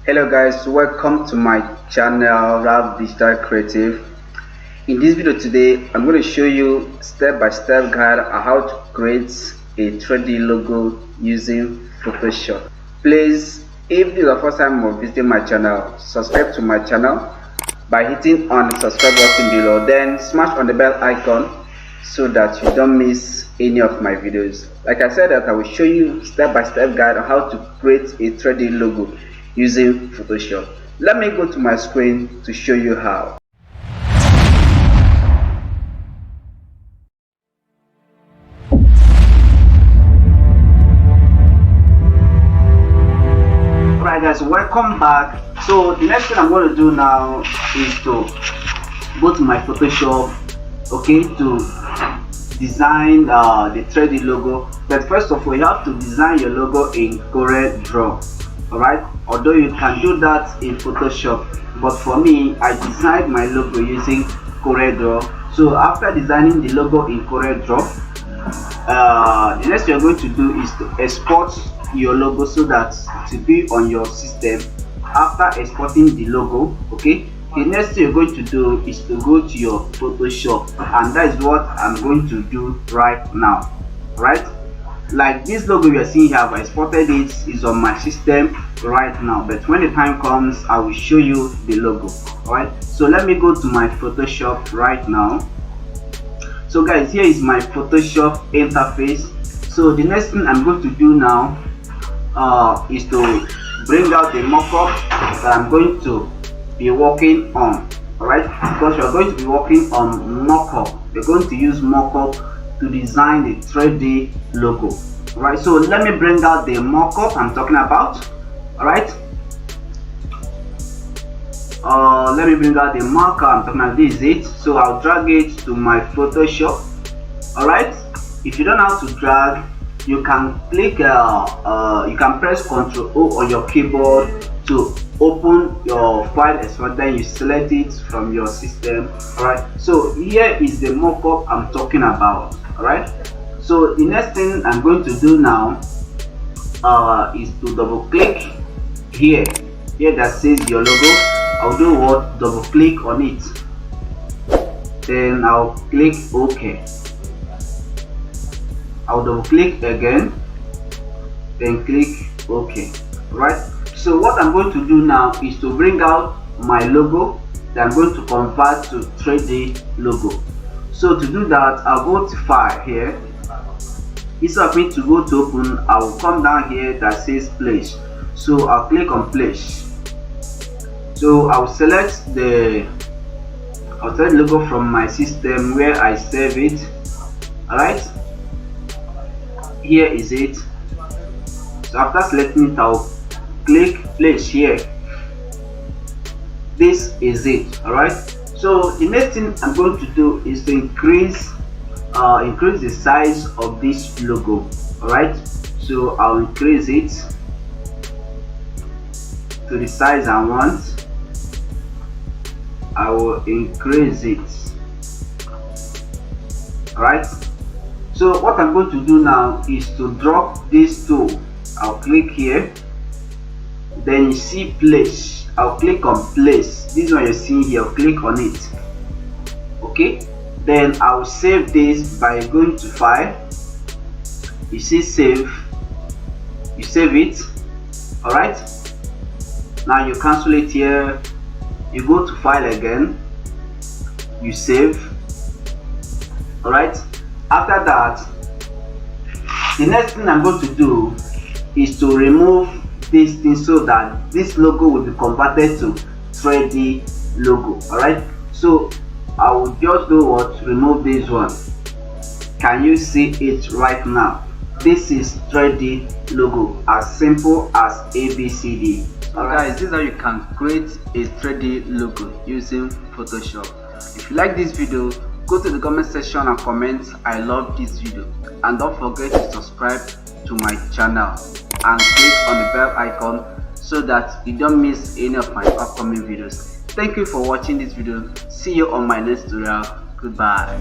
Hello guys, welcome to my channel Ralph Digital Creative. In this video today I'm going to show you step-by-step guide on how to create a 3D logo using Photoshop. Please, if this is the first time you're visiting my channel, subscribe to my channel by hitting on the subscribe button below, then smash on the bell icon so that you don't miss any of my videos. Like I said, that I will show you step-by-step guide on how to create a 3D logo using Photoshop. Let me go to my screen to show you how. Alright guys, welcome back. So the next thing I'm going to do now is to go to my Photoshop, okay, to design the 3D logo. But first of all, you have to design your logo in CorelDRAW. Alright, although you can do that in Photoshop, but for me, I designed my logo using CorelDRAW. So after designing the logo in CorelDRAW, the next thing you're going to do is to export your logo so that it will be on your system. After exporting the logo, okay, the next thing you're going to do is to go to your Photoshop, and that is what I'm going to do right now. Right, like this logo you are seeing here, I exported it, is on my system right now, but when the time comes I will show you the logo. Alright, so let me go to my Photoshop right now. So guys, here is my Photoshop interface. So the next thing I'm going to do now is to bring out the mockup that I'm going to be working on. Alright, because we are going to be working on mockup. We're going to use mockup to design the 3D logo. Right, so let me bring out the mockup I'm talking about. Alright, let me bring out the marker I'm talking about. This is it. So I'll drag it to my Photoshop. Alright, if you don't know how to drag, you can click you can press Ctrl O on your keyboard to open your file explorer, then you select it from your system. Alright, so here is the mockup I'm talking about. Alright, so the next thing I'm going to do now is to double click here that says your logo. I'll do what? Double click on it, then I'll click OK. I'll double click again, then click OK. Right, so what I'm going to do now is to bring out my logo that I'm going to convert to 3D logo. So to do that, I'll go to File here. Instead of me to go to open, I will come down here that says Place. So I'll click on Place. So I'll select the logo from my system where I save it. Alright, here is it. So after selecting it, I'll click Place here. This is it. Alright, so the next thing I'm going to do is to increase the size of this logo. Alright, so I'll increase it to the size I want. I will increase it. Alright, so what I'm going to do now is to drop this tool. I'll click here, then you see Place. I'll click on Place. This one you're seeing here, I'll click on it. Okay, then I'll save this by going to File. You see Save. You save it. Alright, now you cancel it here. You go to File again. You save. Alright, after that, the next thing I'm going to do is to remove this thing so that this logo will be converted to 3D logo. Alright, so I will just do what? Remove this one. Can you see it right now? This is 3D logo, as simple as ABCD. Alright guys, this is how you can create a 3D logo using Photoshop. If you like this video, go to the comment section and comment I love this video, and don't forget to subscribe to my channel and click on the bell icon so that you don't miss any of my upcoming videos. Thank you for watching this video. See you on my next tutorial. Goodbye.